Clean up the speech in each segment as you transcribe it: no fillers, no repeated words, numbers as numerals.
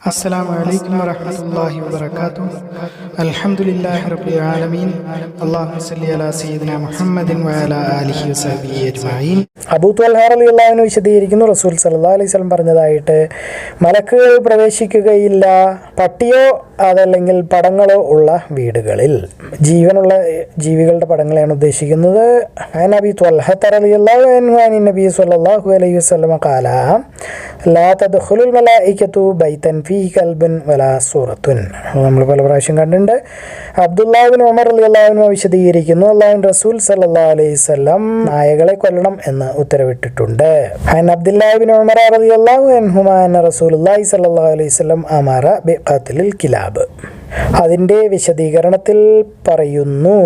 അസ്സലാമു അലൈക്കും വറഹ്മത്തുള്ളാഹി വബറകാതുഹു. അൽഹംദുലില്ലാഹി റബ്ബിൽ ആലമീൻ. അല്ലാഹുമ്മ സ്വല്ലി അലാ സയ്യിദിനാ മുഹമ്മദിൻ വഅലാ ആലിഹി വസഹ്ബിഹി അജ്മഈൻ. അബൂ ത്വൽഹ റളിയല്ലാഹു അൻഹു വിശദീകരിക്കുന്നു, റസൂൽ സല്ലല്ലാഹു അലൈഹി വസല്ലം പറഞ്ഞതായിട്ട്, മലക്കുകൾ പ്രവേശിക്കുകയില്ല പട്ടിയോ അതല്ലെങ്കിൽ പടങ്ങളോ ഉള്ള വീടുകളിൽ. ജീവനുള്ള ജീവികളുടെ പടങ്ങളെയാണ് ഉദ്ദേശിക്കുന്നത്. അബീ ത്വൽഹ റളിയല്ലാഹു അൻഹു അൻ നബി സല്ലല്ലാഹു അലൈഹി വസല്ലം ഖാല ലാ തദ്ഖുലുൽ മലായികതു ബൈതൻ ഫീഹി കൽബുൻ വലാ സൂറത്തുൻ. നമ്മൾ പല പ്രാവശ്യം കണ്ടിട്ടുണ്ട്. അബ്ദുല്ലാഹ് ഇബ്നു ഉമർ റളിയല്ലാഹു അൻഹു വിശദീകരിക്കുന്നു, അല്ലാഹുവിന്റെ റസൂൽ സല്ലല്ലാഹു അലൈഹി വസല്ലം നായകളെ കൊല്ലണം എന്ന് ഉത്തരവിട്ടിട്ടുണ്ട്. അൻ അബ്ദുല്ലാഹ് ഇബ്നു ഉമർ റളിയല്ലാഹു അൻഹുമാ അന്ന റസൂലുള്ളാഹി സല്ലല്ലാഹു അലൈഹി വസല്ലം അമറ ബിഖത്ലിൽ കിലാബ്. അതിൻ്റെ വിശദീകരണത്തിൽ പറയുന്നു,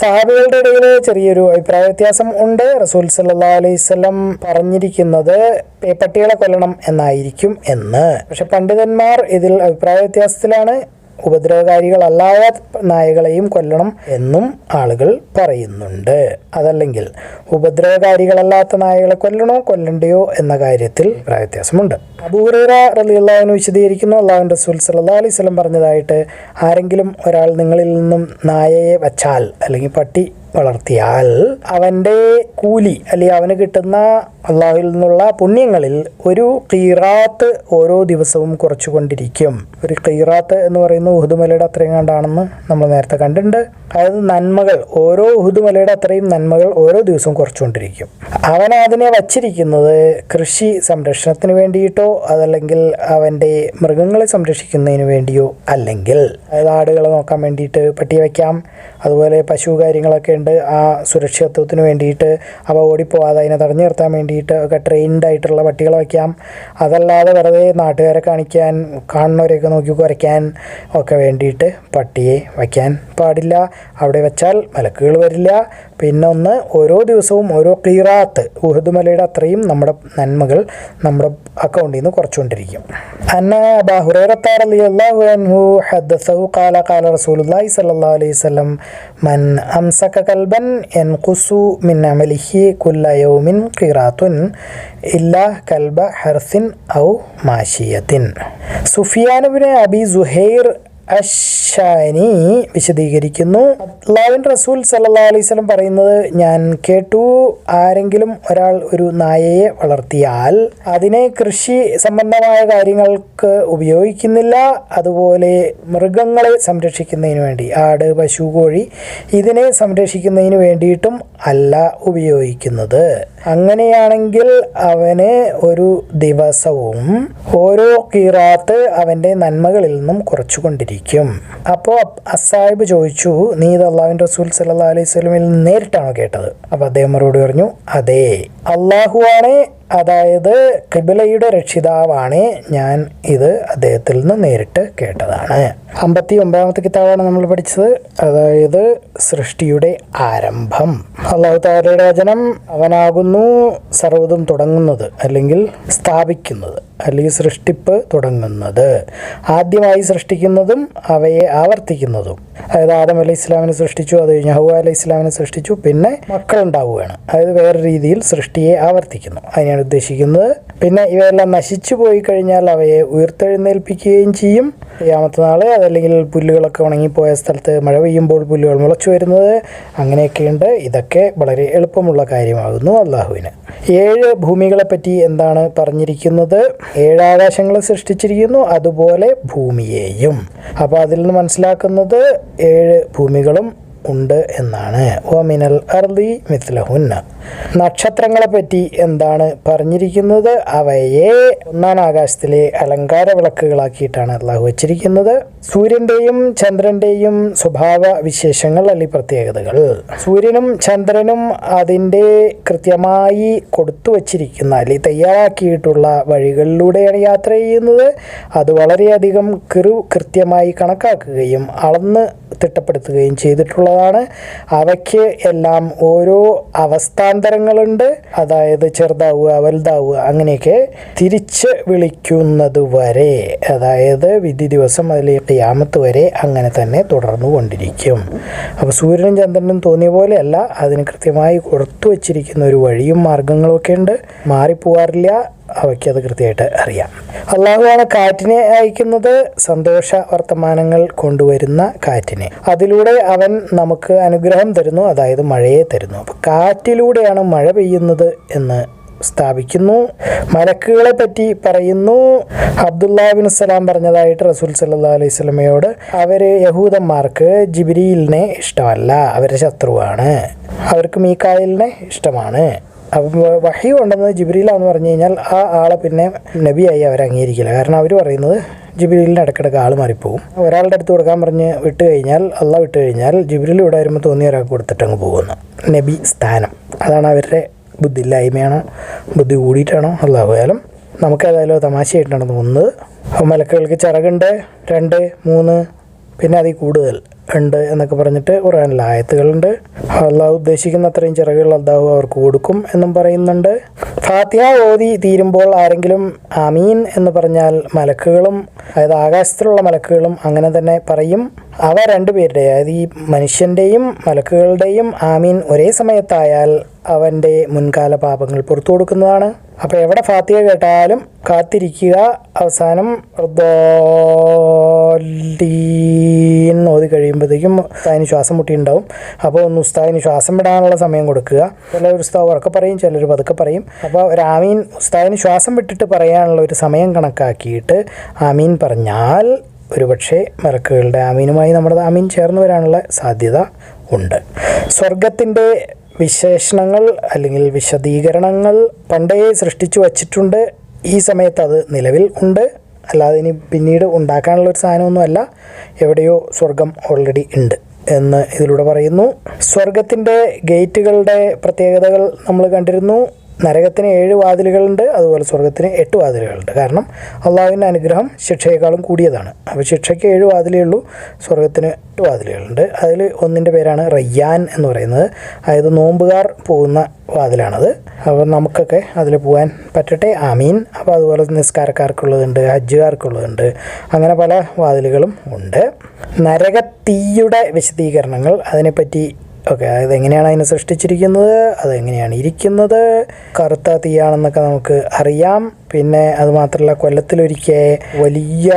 സഹാബികളുടെ ഇടയിൽ ചെറിയൊരു അഭിപ്രായ വ്യത്യാസം ഉണ്ട്. റസൂൽ സല്ലല്ലാഹു അലൈഹി വസല്ലം പറഞ്ഞിരിക്കുന്നത് പട്ടികളെ കൊല്ലണം എന്നായിരിക്കും എന്ന്. പക്ഷെ പണ്ഡിതന്മാർ ഇതിൽ അഭിപ്രായ വ്യത്യാസത്തിലാണ്. ഉപദ്രവകാരികളല്ലാത്ത നായകളെയും കൊല്ലണം എന്നും ആളുകൾ പറയുന്നുണ്ട്. അതല്ലെങ്കിൽ ഉപദ്രവകാരികളല്ലാത്ത നായകളെ കൊല്ലണ്ടയോ എന്ന കാര്യത്തിൽ അഭിപ്രായ വ്യത്യാസമുണ്ട്. അബൂ ഹുറൈറ റളിയല്ലാഹു അൻഹു വിശദീകരിക്കുന്നു, അല്ലാഹുവിന്റെ റസൂൽ സല്ലല്ലാഹു അലൈഹി വസല്ലം പറഞ്ഞതായിട്ട്, ആരെങ്കിലും ഒരാൾ നിങ്ങളിൽ നിന്നും നായയെ വച്ചാൽ അല്ലെങ്കിൽ പട്ടി വളർത്തിയാൽ അവൻ്റെ കൂലി അല്ലെങ്കിൽ അവന് കിട്ടുന്ന അള്ളാഹുവിൽ നിന്നുള്ള പുണ്യങ്ങളിൽ ഒരു ഖീറാത്ത് ഓരോ ദിവസവും കുറച്ചുകൊണ്ടിരിക്കും. ഒരു ഖീറാത്ത് എന്ന് പറയുന്നത് ഉഹുദ് മലയുടെ അത്രയും കണ്ടാണെന്ന് നമ്മൾ നേരത്തെ കണ്ടിട്ടുണ്ട്. അതായത് നന്മകൾ, ഓരോ ഉഹുദ് മലയുടെ അത്രയും നന്മകൾ ഓരോ ദിവസവും കുറച്ചുകൊണ്ടിരിക്കും. അവൻ അതിനെ വച്ചിരിക്കുന്നത് കൃഷി സംരക്ഷണത്തിന് വേണ്ടിയിട്ടോ അതല്ലെങ്കിൽ അവൻ്റെ മൃഗങ്ങളെ സംരക്ഷിക്കുന്നതിന് വേണ്ടിയോ, അല്ലെങ്കിൽ അതായത് ആടുകളെ നോക്കാൻ വേണ്ടിയിട്ട് പട്ടിയെ വയ്ക്കാം. അതുപോലെ പശു കാര്യങ്ങളൊക്കെ ഉണ്ട്, ആ സുരക്ഷിതത്വത്തിന് വേണ്ടിയിട്ട് അവ ഓടിപ്പോവാതെ അതിനെ തടഞ്ഞു നിർത്താൻ വേണ്ടിയിട്ട് ഒക്കെ ട്രെയിൻഡ് ആയിട്ടുള്ള പട്ടികളെ വയ്ക്കാം. അതല്ലാതെ വെറുതെ നാട്ടുകാരെ കാണിക്കാൻ, കാണുന്നവരെയൊക്കെ നോക്കി കുരയ്ക്കാൻ ഒക്കെ വേണ്ടിയിട്ട് പട്ടിയെ വയ്ക്കാൻ പാടില്ല. അവിടെ വെച്ചാൽ മലക്കുകൾ വരില്ല. പിന്നെ ഒന്ന്, ഓരോ ദിവസവും ഓരോ ഖീറാത്ത് ഉഹുദ് മലയുടെ അത്രയും നമ്മുടെ നന്മകൾ നമ്മുടെ അക്കൗണ്ടിൽ നിന്ന് കുറച്ചുകൊണ്ടിരിക്കും. അന്ന അബൂ ഹുറൈറ റളിയല്ലാഹു അൻഹു ഹദ്ദസഹു ഖാല ഖാല റസൂലുള്ളാഹി സ്വല്ലല്ലാഹു അലൈഹി വസല്ലം മൻ അംസക കൽബൻ യൻഖുസു മിൻ അമലിഹി കുല്ല യൗമിൻ ഖിറാത്തുൻ ഇല്ലാ കൽബ ഹർസിൻ ഔ മാശിയത്തിൻ. സുഫിയാൻ ഇബ്നു അബി സുഹൈർ അശ്ശാനി വിശദീകരിക്കുന്നു, അല്ലാഹുവിന്റെ റസൂൽ സല്ലല്ലാഹു അലൈഹി വസല്ലം പറയുന്നത് ഞാൻ കേട്ടു, ആരെങ്കിലും ഒരാൾ ഒരു നായയെ വളർത്തിയാൽ അതിനെ കൃഷി സംബന്ധമായ കാര്യങ്ങൾക്ക് ഉപയോഗിക്കുന്നില്ല, അതുപോലെ മൃഗങ്ങളെ സംരക്ഷിക്കുന്നതിന് വേണ്ടി, ആട്, പശു, കോഴി ഇതിനെ സംരക്ഷിക്കുന്നതിന് വേണ്ടിയിട്ടും അല്ല ഉപയോഗിക്കുന്നത്. അങ്ങനെയാണെങ്കിൽ അവന് ഒരു ദിവസവും ഓരോ ഖീറാത്ത് അവൻ്റെ നന്മകളിൽ നിന്നും കുറച്ചുകൊണ്ടിരിക്കും. അപ്പോൾ അസ്സാഹിബ് ചോദിച്ചു, നീ ഇത് അള്ളാഹുവിൻ്റെ റസൂൽ സല്ലല്ലാഹു അലൈഹി വസല്ലമയിൽ നേരിട്ടാണോ കേട്ടത്? അപ്പോൾ അദ്ദേഹം മറുപടി പറഞ്ഞു, അതെ, അള്ളാഹുവാണ്, അതായത് ഖിബ്ലയുടെ രക്ഷിതാവാണ്, ഞാൻ ഇത് അദ്ദേഹത്തിൽ നിന്ന് നേരിട്ട് കേട്ടതാണ്. 59-ാമത്തെ കിതാബാണ് നമ്മൾ പഠിച്ചത്, അതായത് സൃഷ്ടിയുടെ ആരംഭം. അല്ലാഹു തആലയുടെ വചനം, അവനാകുന്നു സർവ്വതും തുടങ്ങുന്നത് അല്ലെങ്കിൽ സ്ഥാപിക്കുന്നത് അല്ലെങ്കിൽ സൃഷ്ടിപ്പ് തുടങ്ങുന്നത്, ആദ്യമായി സൃഷ്ടിക്കുന്നതും അവയെ ആവർത്തിക്കുന്നതും. അതായത് ആദം അലൈഹി ഇസ്ലാമിനെ സൃഷ്ടിച്ചു, അത് കഴിഞ്ഞ് ഹവ്വ അലൈഹി ഇസ്ലാമിനെ സൃഷ്ടിച്ചു, പിന്നെ മക്കളുണ്ടാവുകയാണ്. അതായത് വേറെ രീതിയിൽ സൃഷ്ടിയെ ആവർത്തിക്കുന്നു, അതിനെയാണ് ഉദ്ദേശിക്കുന്നത്. പിന്നെ ഇവയെല്ലാം നശിച്ചു പോയി കഴിഞ്ഞാൽ അവയെ ഉയർത്തെഴുന്നേൽപ്പിക്കുകയും ചെയ്യും ഖിയാമത്ത് നാള്. അതല്ലെങ്കിൽ പുല്ലുകളൊക്കെ ഉണങ്ങിപ്പോയ സ്ഥലത്ത് മഴ പെയ്യുമ്പോൾ പുല്ലുകൾ മുളച്ചു വരുന്നത്, അങ്ങനെയൊക്കെയുണ്ട്. ഇതൊക്കെ വളരെ എളുപ്പമുള്ള കാര്യമാകുന്നു അള്ളാഹുവിന്. 7 ഭൂമികളെപ്പറ്റി എന്താണ് പറഞ്ഞിരിക്കുന്നത്? 7 ആകാശങ്ങളെ സൃഷ്ടിച്ചിരിക്കുന്നു, അതുപോലെ ഭൂമിയെയും. അപ്പോൾ അതിൽ നിന്ന് മനസ്സിലാക്കുന്നത് 7 ഭൂമികളും ഉണ്ട് എന്നാണ്. വമിനൽ അർളി മിത്ലഹുന്ന. നക്ഷത്രങ്ങളെപ്പറ്റി എന്താണ് പറഞ്ഞിരിക്കുന്നത്? അവയെ 1-ാം ആകാശത്തിലെ അലങ്കാര വിളക്കുകളാക്കിയിട്ടാണ് അള്ളാഹു വച്ചിരിക്കുന്നത്. സൂര്യൻ്റെയും ചന്ദ്രൻ്റെയും സ്വഭാവ വിശേഷങ്ങൾ അല്ലെങ്കിൽ പ്രത്യേകതകൾ, സൂര്യനും ചന്ദ്രനും അതിൻ്റെ കൃത്യമായി കൊടുത്തു വച്ചിരിക്കുന്ന അല്ലെങ്കിൽ തയ്യാറാക്കിയിട്ടുള്ള വഴികളിലൂടെയാണ് യാത്ര ചെയ്യുന്നത്. അത് വളരെയധികം കൃത്യമായി കണക്കാക്കുകയും അളന്ന് തിട്ടപ്പെടുത്തുകയും ചെയ്തിട്ടുള്ളതാണ്. അവയ്ക്ക് എല്ലാം ഓരോ അവസ്ഥാന്തരങ്ങളുണ്ട്, അതായത് ചെറുതാവുക, വലുതാവുക, അങ്ങനെയൊക്കെ തിരിച്ച് വിളിക്കുന്നത് വരെ, അതായത് വിധി ദിവസം അതിലേക്ക് ഖിയാമത്ത് വരെ അങ്ങനെ തന്നെ തുടർന്നു കൊണ്ടിരിക്കും. അപ്പോൾ സൂര്യനും ചന്ദ്രനും തോന്നിയ പോലെയല്ല, അതിന് കൃത്യമായി കൊടുത്തു വച്ചിരിക്കുന്ന ഒരു വഴിയും മാർഗങ്ങളും ഒക്കെ ഉണ്ട്, മാറിപ്പോവാറില്ല. അവയ്ക്ക് അത് കൃത്യമായിട്ട് അറിയാം. അള്ളാഹുവാണ് കാറ്റിനെ അയക്കുന്നത്, സന്തോഷ വർത്തമാനങ്ങൾ കൊണ്ടുവരുന്ന കാറ്റിനെ. അതിലൂടെ അവൻ നമുക്ക് അനുഗ്രഹം തരുന്നു, അതായത് മഴയെ തരുന്നു. അപ്പോൾ കാറ്റിലൂടെയാണ് മഴ പെയ്യുന്നത് എന്ന് സ്ഥാപിക്കുന്നു. മലക്കുകളെ പറ്റി പറയുന്നു. അബ്ദുല്ലാഹിബ്നു സലാം പറഞ്ഞതായിട്ട് റസൂൽ സല്ലല്ലാഹു അലൈഹി വസല്ലമയോട്, അവര് യഹൂദന്മാർക്ക് ജിബ്രീലിനെ ഇഷ്ടമല്ല, അവരുടെ ശത്രുവാണ്, അവർക്ക് മീകായിലിനെ ഇഷ്ടമാണ്. അപ്പം വഹി കൊണ്ടുവന്നത് ജിബ്രീലാന്ന് പറഞ്ഞു കഴിഞ്ഞാൽ ആ ആളെ പിന്നെ നബിയായി അവർ അംഗീകരിക്കില്ല. കാരണം അവർ പറയുന്നത് ജിബ്രീലിന് ഇടയ്ക്കിടയ്ക്ക് ആൾ മാറിപ്പോവും. ഒരാളുടെ അടുത്ത് കൊടുക്കാൻ പറഞ്ഞ് വിട്ട് കഴിഞ്ഞാൽ, അള്ളാഹ് വിട്ട് കഴിഞ്ഞാൽ ജിബ്രീൽ ഇവിടെ വരുമ്പോൾ തോന്നിയ ഒരാൾക്ക് കൊടുത്തിട്ട് അങ്ങ് പോകുന്നു. നബി സ്ഥാനം അതാണ് അവരുടെ ബുദ്ധിയില്ലായ്മയാണോ ബുദ്ധി കൂടിയിട്ടാണോ അല്ലാഹുവാലും. നമുക്കേതായാലും തമാശയായിട്ടാണ് തോന്നുന്നത്. മലക്കുകൾക്ക് ചിറകുണ്ട്, 2, 3 പിന്നെ അതിൽ കൂടുതൽ ഉണ്ട് എന്നൊക്കെ പറഞ്ഞിട്ട് ഖുർആനിൽ ആയത്തുകളുണ്ട്. അള്ളാഹു ഉദ്ദേശിക്കുന്ന അത്രയും ചിറകുകൾ അള്ളാഹു അവർക്ക് കൊടുക്കും എന്നും പറയുന്നുണ്ട്. ഫാത്തിഹ ഓതി തീരുമ്പോൾ ആരെങ്കിലും ആമീൻ എന്ന് പറഞ്ഞാൽ മലക്കുകളും, അതായത് ആകാശത്തിലുള്ള മലക്കുകളും അങ്ങനെ തന്നെ പറയും. അവ രണ്ടുപേരുടെ, അതായത് ഈ മനുഷ്യൻ്റെയും മലക്കുകളുടെയും ആമീൻ ഒരേ സമയത്തായാൽ അവൻ്റെ മുൻകാല പാപങ്ങൾ പുറത്തു കൊടുക്കുന്നതാണ്. അപ്പോൾ എവിടെ ഫാത്തിഹ കേട്ടാലും കാത്തിരിക്കുക. അവസാനം ഓതി കഴിയുമ്പോഴത്തേക്കും ഉസ്താദിന് ശ്വാസം മുട്ടിയിട്ടുണ്ടാവും. അപ്പോൾ ഒന്ന് ഉസ്താദിന് ശ്വാസം വിടാനുള്ള സമയം കൊടുക്കുക. ചിലർ ഉസ്താദ് ഉറക്കെ പറയും, ചിലർ പതുക്കെ പറയും. അപ്പോൾ ഒരു ആമീൻ ഉസ്താദിന് ശ്വാസം വിട്ടിട്ട് പറയാനുള്ള ഒരു സമയം കണക്കാക്കിയിട്ട് ആമീൻ പറഞ്ഞാൽ ഒരുപക്ഷെ മലക്കുകളുടെ ആമീനുമായി നമ്മുടെ ആമീൻ ചേർന്ന് വരാനുള്ള സാധ്യത ഉണ്ട്. സ്വർഗത്തിൻ്റെ വിശേഷണങ്ങൾ അല്ലെങ്കിൽ വിശദീകരണങ്ങൾ പണ്ടേ സൃഷ്ടിച്ചു വച്ചിട്ടുണ്ട്. ഈ സമയത്ത് അത് നിലവിൽ ഉണ്ട്, അല്ലാതെ ഇനി പിന്നീട് ഉണ്ടാക്കാനുള്ളൊരു സാധനമൊന്നുമല്ല. എവിടെയോ സ്വർഗം ഓൾറെഡി ഉണ്ട് എന്ന് ഇതിലൂടെ പറയുന്നു. സ്വർഗത്തിൻ്റെ ഗേറ്റുകളുടെ പ്രത്യേകതകൾ നമ്മൾ കണ്ടിരുന്നു. നരകത്തിന് 7 വാതിലുകളുണ്ട്, അതുപോലെ സ്വർഗത്തിന് 8 വാതിലുകളുണ്ട്. കാരണം അള്ളാഹുവിൻ്റെ അനുഗ്രഹം ശിക്ഷയെക്കാളും കൂടിയതാണ്. അപ്പോൾ ശിക്ഷയ്ക്ക് 7 വാതിലേ ഉള്ളൂ, സ്വർഗത്തിന് 8 വാതിലുകളുണ്ട്. അതിൽ ഒന്നിൻ്റെ പേരാണ് റയ്യാൻ എന്ന് പറയുന്നത്, അതായത് നോമ്പുകാർ പോകുന്ന വാതിലാണത്. അപ്പോൾ നമുക്കൊക്കെ അതിൽ പോകാൻ പറ്റട്ടെ, ആമീൻ. അപ്പോൾ അതുപോലെ നിസ്കാരക്കാർക്കുള്ളതുണ്ട്, ഹജ്ജുകാർക്കുള്ളതുണ്ട്, അങ്ങനെ പല വാതിലുകളും ഉണ്ട്. നരകത്തീയുടെ വിശദീകരണങ്ങൾ അതിനെപ്പറ്റി ഓക്കെ, അതെങ്ങനെയാണ് അതിനെ സൃഷ്ടിച്ചിരിക്കുന്നത്, അതെങ്ങനെയാണ് ഇരിക്കുന്നത്, കറുത്ത തീയാണെന്നൊക്കെ നമുക്ക് അറിയാം. പിന്നെ അതുമാത്രമല്ല, കൊല്ലത്തിലൊരിക്കൽ വലിയ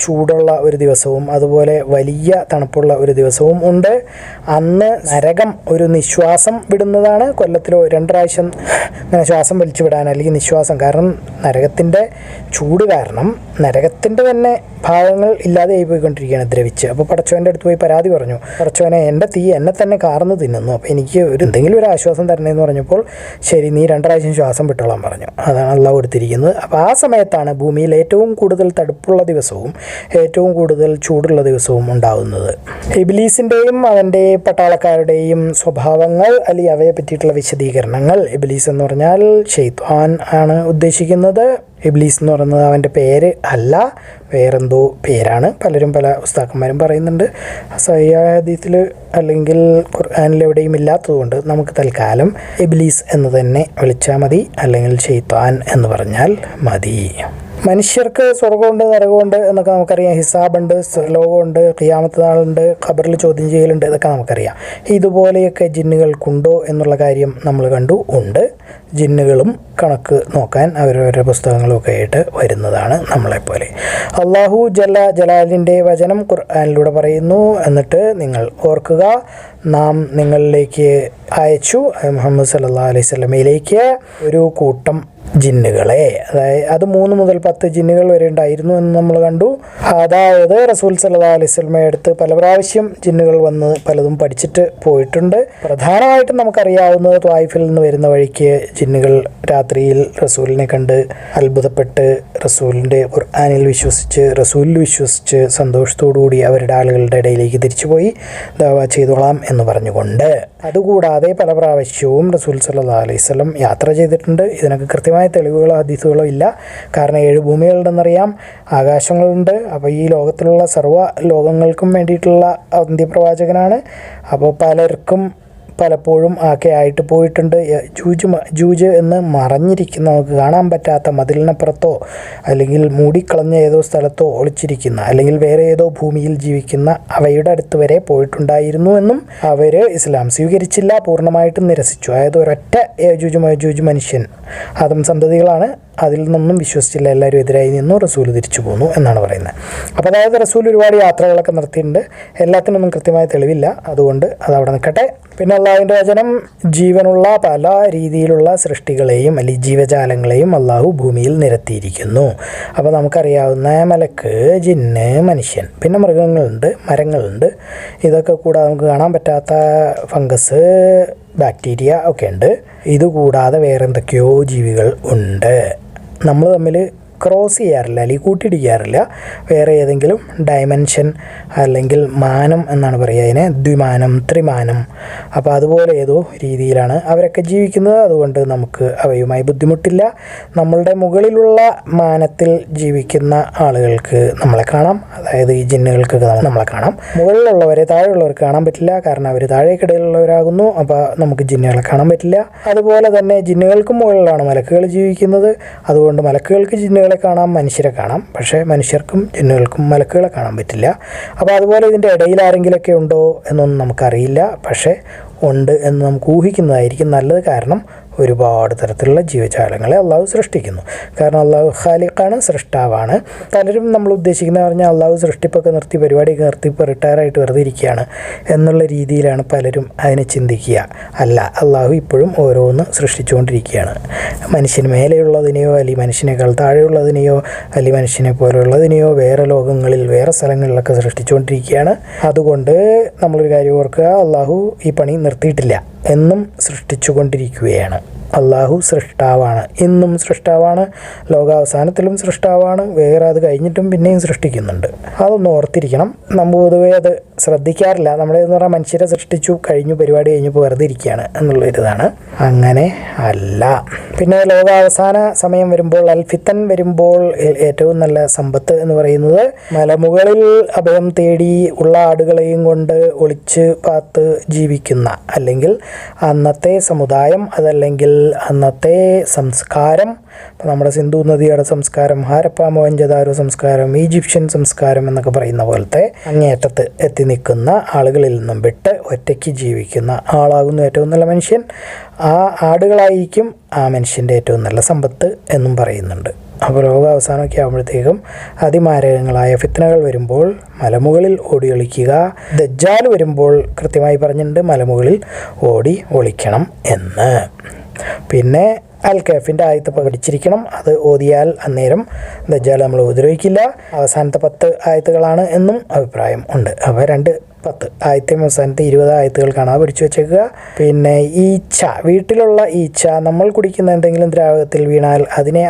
ചൂടുള്ള ഒരു ദിവസവും അതുപോലെ വലിയ തണുപ്പുള്ള ഒരു ദിവസവും ഉണ്ട്. അന്ന് നരകം ഒരു നിശ്വാസം വിടുന്നതാണ്. കൊല്ലത്തിലോ 2 പ്രാവശ്യം ഇങ്ങനെ ശ്വാസം വലിച്ചു വിടാൻ, അല്ലെങ്കിൽ നിശ്വാസം, കാരണം നരകത്തിൻ്റെ ചൂട് കാരണം നരകത്തിൻ്റെ തന്നെ ഭാഗങ്ങൾ ഇല്ലാതെയായി പോയിക്കൊണ്ടിരിക്കുകയാണ്, ദ്രവിച്ച്. അപ്പോൾ പടച്ചവൻ്റെ അടുത്ത് പോയി പരാതി പറഞ്ഞു, പടച്ചവനെ എൻ്റെ തീ എന്നെ തന്നെ കാർന്ന് തിന്നുന്നു, അപ്പോൾ എനിക്ക് എന്തെങ്കിലും ഒരു ആശ്വാസം തരണേന്ന് പറഞ്ഞപ്പോൾ ശരി, നീ 2 പ്രാവശ്യം ശ്വാസം വിട്ടോളാൻ പറഞ്ഞു. അതാണ് അള്ളാഹു കൊടുത്തിരിക്കുന്നത്. അപ്പോൾ ആ സമയത്താണ് ഭൂമിയിൽ ഏറ്റവും കൂടുതൽ തണുപ്പുള്ള ദിവസവും ഏറ്റവും കൂടുതൽ ചൂടുള്ള ദിവസവും ഉണ്ടാകുന്നത്. ഇബ്ലീസിൻ്റെയും അവൻ്റെ പട്ടാളക്കാരുടെയും സ്വഭാവങ്ങൾ, അല്ലെങ്കിൽ അവയെ പറ്റിയിട്ടുള്ള വിശദീകരണങ്ങൾ. ഇബ്ലീസ് എന്ന് പറഞ്ഞാൽ ഷെയ്ത്വാൻ ആണ് ഉദ്ദേശിക്കുന്നത്. ഇബ്ലീസ് എന്ന് പറയുന്നത് അവൻ്റെ പേര് അല്ല, വേറെന്തോ പേരാണ്. പലരും പല ഉസ്താക്കന്മാരും പറയുന്നുണ്ട്. സഹിഹ് ഹദീസിൽ അല്ലെങ്കിൽ ഖുർആനിൽ എവിടെയും ഇല്ലാത്തതുകൊണ്ട് നമുക്ക് തൽക്കാലം ഇബ്ലീസ് എന്ന് തന്നെ വിളിച്ചാൽ മതി, അല്ലെങ്കിൽ ഷെയ്ത്വാൻ എന്ന് പറഞ്ഞാൽ മതി. മനുഷ്യർക്ക് സ്വർഗമുണ്ട്, നരകമുണ്ട് എന്നൊക്കെ നമുക്കറിയാം. ഹിസാബുണ്ട്, ലോകമുണ്ട്, ഖിയാമത്ത് നാളുണ്ട്, ഖബറിൽ ചോദ്യം ചെയ്യലുണ്ട്, ഇതൊക്കെ നമുക്കറിയാം. ഇതുപോലെയൊക്കെ ജിന്നുകൾക്കുണ്ടോ എന്നുള്ള കാര്യം നമ്മൾ കണ്ടു. ഉണ്ട്. ജിന്നുകളും കണക്ക് നോക്കാൻ അവരവരുടെ പുസ്തകങ്ങളൊക്കെ ആയിട്ട് വരുന്നതാണ് നമ്മളെപ്പോലെ. അള്ളാഹു ജലാലിൻ്റെ വചനം ഖുർആനിലൂടെ പറയുന്നു. എന്നിട്ട് നിങ്ങൾ ഓർക്കുക, നാം നിങ്ങളിലേക്ക് അയച്ചു, മുഹമ്മദ് സല്ലല്ലാഹു അലൈഹി വസല്ലമയിലേക്ക് ഒരു കൂട്ടം ജിന്നുകളെ, അതായത് അത് 3 മുതൽ 10 ജിന്നുകൾ വരെ ഉണ്ടായിരുന്നു എന്ന് നമ്മൾ കണ്ടു. അതായത് റസൂൽ സല്ലല്ലാഹു അലൈഹി വസല്ലമയുടെ അടുത്ത് പല പ്രാവശ്യം ജിന്നുകൾ വന്ന് പലതും പഠിച്ചിട്ട് പോയിട്ടുണ്ട്. പ്രധാനമായിട്ടും നമുക്കറിയാവുന്നത് ത്വായിഫിൽ നിന്ന് വരുന്ന വഴിക്ക് ജിന്നുകൾ രാത്രിയിൽ റസൂലിനെ കണ്ട് അത്ഭുതപ്പെട്ട് റസൂലിൻ്റെ ഖുർആനിൽ വിശ്വസിച്ച് റസൂലിൽ വിശ്വസിച്ച് സന്തോഷത്തോടുകൂടി അവരുടെ ആളുകളുടെ ഇടയിലേക്ക് തിരിച്ചുപോയി ദഅവ ചെയ്തോളാം എന്ന് പറഞ്ഞുകൊണ്ട്. അതുകൂടാതെ പല പ്രാവശ്യവും റസൂൽ സല്ലല്ലാഹു അലൈഹി വസല്ലം യാത്ര ചെയ്തിട്ടുണ്ട്. ഇതിനൊക്കെ കൃത്യമായ തെളിവുകളോ ഹദീസുകളോ ഇല്ല. കാരണം 7 ഭൂമികളുണ്ടെന്നറിയാം, ആകാശങ്ങളുണ്ട്. അപ്പോൾ ഈ ലോകത്തിലുള്ള സർവ്വ ലോകങ്ങൾക്കും വേണ്ടിയിട്ടുള്ള അന്ത്യപ്രവാചകനാണ്. അപ്പോൾ പലർക്കും പലപ്പോഴും ഒക്കെ ആയിട്ട് പോയിട്ടുണ്ട്. ജൂജ് എന്ന് മറഞ്ഞിരിക്കുന്ന, നമുക്ക് കാണാൻ പറ്റാത്ത മതിലിനപ്പുറത്തോ അല്ലെങ്കിൽ മൂടിക്കളഞ്ഞ ഏതോ സ്ഥലത്തോ ഒളിച്ചിരിക്കുന്ന, അല്ലെങ്കിൽ വേറെ ഏതോ ഭൂമിയിൽ ജീവിക്കുന്ന അവയുടെ അടുത്ത് വരെ പോയിട്ടുണ്ടായിരുന്നു എന്നും അവർ ഇസ്ലാം സ്വീകരിച്ചില്ല, പൂർണ്ണമായിട്ടും നിരസിച്ചു. അതായത് ഒരൊറ്റ യജൂജ് മനുഷ്യൻ, ആദം സന്തതികളാണ്, അതിൽ നിന്നൊന്നും വിശ്വസിച്ചില്ല, എല്ലാവരും എതിരായി നിന്നു, റസൂൽ തിരിച്ചു പോന്നു എന്നാണ് പറയുന്നത്. അപ്പോൾ അതായത് റസൂൽ ഒരുപാട് യാത്രകളൊക്കെ നടത്തിയിട്ടുണ്ട്, എല്ലാത്തിനൊന്നും കൃത്യമായ തെളിവില്ല, അതുകൊണ്ട് അതവിടെ നിൽക്കട്ടെ. പിന്നെ അള്ളാഹുവിൻ്റെ വചനം, ജീവനുള്ള പല രീതിയിലുള്ള സൃഷ്ടികളെയും അല്ലെങ്കിൽ ജീവജാലങ്ങളെയും അള്ളാഹു ഭൂമിയിൽ നിരത്തിയിരിക്കുന്നു. അപ്പോൾ നമുക്കറിയാവുന്ന മലക്ക്, ജിന്ന്, മനുഷ്യൻ, പിന്നെ മൃഗങ്ങളുണ്ട്, മരങ്ങളുണ്ട്. ഇതൊക്കെ കൂടാതെ നമുക്ക് കാണാൻ പറ്റാത്ത ഫംഗസ്, ബാക്ടീരിയ ഒക്കെ ഉണ്ട്. ഇതുകൂടാതെ വേറെ എന്തൊക്കെയോ ജീവികൾ ഉണ്ട്. നമ്മൾ തമ്മിൽ ക്രോസ് ചെയ്യാറില്ല അല്ലെങ്കിൽ കൂട്ടിയിടിക്കാറില്ല. വേറെ ഏതെങ്കിലും ഡയമെൻഷൻ അല്ലെങ്കിൽ മാനം എന്നാണ് പറയുക അതിനെ, ദ്വിമാനം, ത്രിമാനം. അപ്പോൾ അതുപോലെ ഏതോ രീതിയിലാണ് അവരൊക്കെ ജീവിക്കുന്നത്. അതുകൊണ്ട് നമുക്ക് അവയുമായി ബുദ്ധിമുട്ടില്ല. നമ്മളുടെ മുകളിലുള്ള മാനത്തിൽ ജീവിക്കുന്ന ആളുകൾക്ക് നമ്മളെ കാണാം, അതായത് ഈ ജിന്നുകൾക്കൊക്കെ നമ്മളെ കാണാം. മുകളിലുള്ളവരെ താഴെയുള്ളവർക്ക് കാണാൻ പറ്റില്ല, കാരണം അവർ താഴേക്കിടയിലുള്ളവരാകുന്നു. അപ്പോൾ നമുക്ക് ജിന്നുകളെ കാണാൻ പറ്റില്ല. അതുപോലെ തന്നെ ജിന്നുകൾക്കും മുകളിലാണ് മലക്കുകൾ ജീവിക്കുന്നത്. അതുകൊണ്ട് മലക്കുകൾക്ക് ജിന്നുകൾ കാണാം, മനുഷ്യരെ കാണാം. പക്ഷേ മനുഷ്യർക്കും ജിന്നുകൾക്കും മലക്കുകളെ കാണാൻ പറ്റില്ല. അപ്പോൾ അതുപോലെ ഇതിൻ്റെ ഇടയിൽ ആരെങ്കിലുമൊക്കെ ഉണ്ടോ എന്നൊന്നും നമുക്കറിയില്ല. പക്ഷേ ഉണ്ട് എന്ന് നമുക്ക് ഊഹിക്കുന്നതായിരിക്കും നല്ലത്. കാരണം ഒരുപാട് തരത്തിലുള്ള ജീവജാലങ്ങളെ അള്ളാഹു സൃഷ്ടിക്കുന്നു. കാരണം അള്ളാഹു ഖാലിഖാണ്, സൃഷ്ടാവാണ്. പലരും നമ്മൾ ഉദ്ദേശിക്കുന്നത് പറഞ്ഞാൽ അള്ളാഹു സൃഷ്ടിപ്പൊക്കെ നിർത്തി, പരിപാടിയൊക്കെ നിർത്തി, ഇപ്പോൾ റിട്ടയറായിട്ട് വെറുതെ ഇരിക്കുകയാണ് എന്നുള്ള രീതിയിലാണ് പലരും അതിനെ ചിന്തിക്കുക. അല്ല, അള്ളാഹു ഇപ്പോഴും ഓരോന്ന് സൃഷ്ടിച്ചുകൊണ്ടിരിക്കുകയാണ്. മനുഷ്യന് മേലെയുള്ളതിനെയോ അല്ലെങ്കിൽ മനുഷ്യനേക്കാൾ താഴെയുള്ളതിനെയോ അല്ലെങ്കിൽ മനുഷ്യനെ പോലെയുള്ളതിനെയോ വേറെ ലോകങ്ങളിൽ, വേറെ സ്ഥലങ്ങളിലൊക്കെ സൃഷ്ടിച്ചുകൊണ്ടിരിക്കുകയാണ്. അതുകൊണ്ട് നമ്മളൊരു കാര്യം ഓർക്കുക, അള്ളാഹു ഈ പണി നിർത്തിയിട്ടില്ല, എന്നും സൃഷ്ടിച്ചുകൊണ്ടിരിക്കുകയാണ്. അള്ളാഹു സൃഷ്ടാവാണ്, ഇന്നും സൃഷ്ടാവാണ്, ലോകാവസാനത്തിലും സൃഷ്ടാവാണ്, വേറെ അത് കഴിഞ്ഞിട്ടും പിന്നെയും സൃഷ്ടിക്കുന്നുണ്ട്. അതൊന്ന് ഓർത്തിരിക്കണം. നമ്മൾ പൊതുവേ അത് ശ്രദ്ധിക്കാറില്ല. നമ്മളെന്ന് പറഞ്ഞാൽ മനുഷ്യരെ സൃഷ്ടിച്ചു കഴിഞ്ഞു, പരിപാടി കഴിഞ്ഞപ്പോൾ വെറുതെ ഇരിക്കുകയാണ് എന്നുള്ളൊരിതാണ്. അങ്ങനെ അല്ല. പിന്നെ ലോകാവസാന സമയം വരുമ്പോൾ, അൽഫിത്തൻ വരുമ്പോൾ ഏറ്റവും നല്ല സമ്പത്ത് എന്ന് പറയുന്നത് മലമുകളിൽ അഭയം തേടി ഉള്ള ആടുകളെയും കൊണ്ട് ഒളിച്ച് പാത്ത് ജീവിക്കുന്ന, അല്ലെങ്കിൽ അന്നത്തെ സമുദായം, അതല്ലെങ്കിൽ അന്നത്തെ സംസ്കാരം, നമ്മുടെ സിന്ധു നദിയുടെ സംസ്കാരം, ഹാരപ്പ മോഹൻജദാരോ സംസ്കാരം, ഈജിപ്ഷ്യൻ സംസ്കാരം എന്നൊക്കെ പറയുന്ന പോലത്തെ അങ്ങേയറ്റത്ത് എത്തി നിൽക്കുന്ന ആളുകളിൽ നിന്നും വിട്ട് ഒറ്റയ്ക്ക് ജീവിക്കുന്ന ആളാകുന്നു ഏറ്റവും നല്ല മനുഷ്യൻ. ആ ആടുകളായിരിക്കും ആ മനുഷ്യൻ്റെ ഏറ്റവും നല്ല സമ്പത്ത് എന്നും പറയുന്നുണ്ട്. അപ്പോൾ ലോകാവസാനമൊക്കെ ആകുമ്പോഴത്തേക്കും അതിമാരകങ്ങളായ ഫിത്നകൾ വരുമ്പോൾ മലമുകളിൽ ഓടി ഒളിക്കുക. ദജ്ജാൽ വരുമ്പോൾ കൃത്യമായി പറഞ്ഞിട്ടുണ്ട് മലമുകളിൽ ഓടി ഒളിക്കണം എന്ന്. പിന്നെ അൽ കഹ്ഫിൻ്റെ ആയത്ത് പഠിച്ചിരിക്കണം. അത് ഓതിയാൽ അന്നേരം ദജ്ജാൽ നമ്മൾ ഉപദ്രവിക്കില്ല. അവസാനത്തെ 10 ആയത്തുകളാണ് എന്നും അഭിപ്രായം ഉണ്ട്. അപ്പോൾ 10 ആയത്തെയും അവസാനത്തെ 20 ആയത്തുകൾക്കാണ് പഠിച്ചു വെച്ചേക്കുക. പിന്നെ ഈച്ച, വീട്ടിലുള്ള ഈച്ച നമ്മൾ കുടിക്കുന്ന എന്തെങ്കിലും ദ്രാവകത്തിൽ വീണാൽ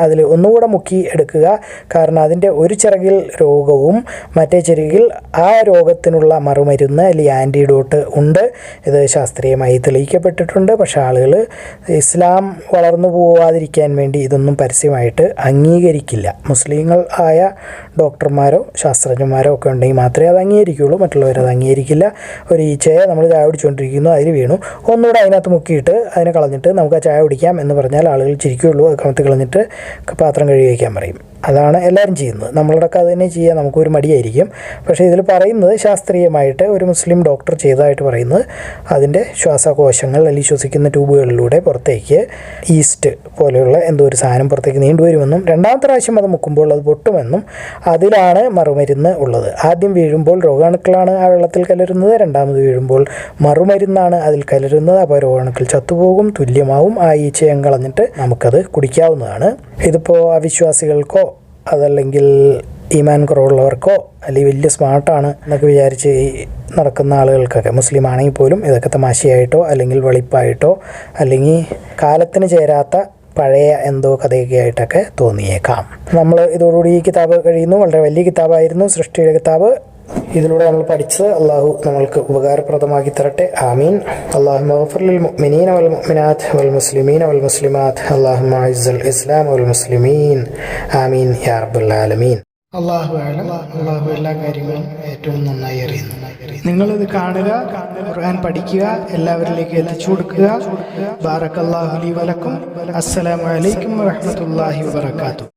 അതിൽ ഒന്നുകൂടെ മുക്കി എടുക്കുക. കാരണം അതിൻ്റെ ഒരു ചിറകിൽ രോഗവും മറ്റേ ചിറകിൽ ആ രോഗത്തിനുള്ള മറുമരുന്ന് അല്ലെങ്കിൽ ആൻറ്റിഡോട്ട് ഉണ്ട്. ഇത് ശാസ്ത്രീയമായി തെളിയിക്കപ്പെട്ടിട്ടുണ്ട്. പക്ഷേ ആളുകൾ ഇസ്ലാം വളർന്നു പോവാതിരിക്കാൻ വേണ്ടി ഇതൊന്നും പരസ്യമായിട്ട് അംഗീകരിക്കില്ല. മുസ്ലിങ്ങൾ ആയ ഡോക്ടർമാരോ ശാസ്ത്രജ്ഞന്മാരോ ഒക്കെ ഉണ്ടെങ്കിൽ മാത്രമേ അത് അംഗീകരിക്കുകയുള്ളൂ. മറ്റുള്ളവരത് അംഗീകരിക്കില്ല. ഒരു ഈച്ചയെ നമ്മൾ ചായ കുടിച്ചുകൊണ്ടിരിക്കുന്നു, അതിൽ വീണു, ഒന്നുകൂടെ അതിനകത്ത് മുക്കിയിട്ട് അതിനെ കളഞ്ഞിട്ട് നമുക്ക് ആ ചായ കുടിക്കാം എന്ന് പറഞ്ഞാൽ ആളുകൾ ചിരിക്കുകയുള്ളൂ. അത് കമത്തി കളഞ്ഞിട്ട് പാത്രം കഴുകി വയ്ക്കാൻ പറയും. അതാണ് എല്ലാവരും ചെയ്യുന്നത്. നമ്മളോടൊക്കെ അത് തന്നെ ചെയ്യാൻ നമുക്കൊരു മടിയായിരിക്കും. പക്ഷേ ഇതിൽ പറയുന്നത് ശാസ്ത്രീയമായിട്ട് ഒരു മുസ്ലിം ഡോക്ടർ ചെയ്തതായിട്ട് പറയുന്നത് അതിൻ്റെ ശ്വാസകോശങ്ങൾ അല്ലെങ്കിൽ ശ്വസിക്കുന്ന ട്യൂബുകളിലൂടെ പുറത്തേക്ക് ഈസ്റ്റ് പോലെയുള്ള എന്തോ ഒരു സാധനം പുറത്തേക്ക് നീണ്ടുവരുമെന്നും 2ാമത്തെ പ്രാവശ്യം അത് മുക്കുമ്പോൾ അത് പൊട്ടുമെന്നും അതിലാണ് മറുമരുന്ന് ഉള്ളത്. ആദ്യം വീഴുമ്പോൾ രോഗാണുക്കളാണ് ആ വെള്ളത്തിൽ കലരുന്നത്, 2ാമത് വീഴുമ്പോൾ മറുമരുന്നാണ് അതിൽ കലരുന്നത്. അപ്പോൾ രോഗാണുക്കൾ ചത്തുപോകും, തുല്യമാവും. ആ ഈച്ചയം കളഞ്ഞിട്ട് നമുക്കത് കുടിക്കാവുന്നതാണ്. ഇതിപ്പോൾ അവിശ്വാസികൾക്കോ അതല്ലെങ്കിൽ ഈമാൻ കുറവുള്ളവർക്കോ അല്ലെങ്കിൽ വലിയ സ്മാർട്ടാണ് എന്നൊക്കെ വിചാരിച്ച് നടക്കുന്ന ആളുകൾക്കൊക്കെ, മുസ്ലിം ആണെങ്കിൽ പോലും ഇതൊക്കെ തമാശയായിട്ടോ അല്ലെങ്കിൽ വെളിപ്പായിട്ടോ അല്ലെങ്കിൽ കാലത്തിന് ചേരാത്ത പഴയ എന്തോ കഥയൊക്കെ ആയിട്ടൊക്കെ തോന്നിയേക്കാം. നമ്മൾ ഇതോടുകൂടി ഈ കിതാബ് കഴിയുന്നു. വളരെ വലിയ കിതാബായിരുന്നു, സൃഷ്ടിയുടെ കിതാബ്. ഇതിലൂടെ നമ്മൾ പഠിച്ചത് അള്ളാഹു നമ്മൾക്ക് ഉപകാരപ്രദമാക്കി തരട്ടെ. ആമീൻ. അല്ലാഹുമ്മ ഗഫിർ ലിൽ മുഅ്മിനീന വൽ മുഅ്മിനാത്ത് വൽ മുസ്ലിമീന വൽ മുസ്ലിമാത്ത്. അല്ലാഹുമ്മ അഇസ്സൽ ഇസ്ലാം വൽ മുസ്ലിമീൻ. ആമീൻ യാ റബ്ബൽ ആലമീൻ. അല്ലാഹു അഅലം. അല്ലാഹു എല്ലാ കാര്യങ്ങളും ഏറ്റവും നന്നായി അറിയുന്നു. നിങ്ങളിത് കാണുക, ഖുർആൻ പഠിക്കുക, എല്ലാവരിലേക്ക് എത്തിച്ചു കൊടുക്കുക. ബാറക്കല്ലാഹു ലി വലക്കും. അസ്സലാമു അലൈക്കും വറഹ്മത്തുള്ളാഹി വബറകാതുഹു.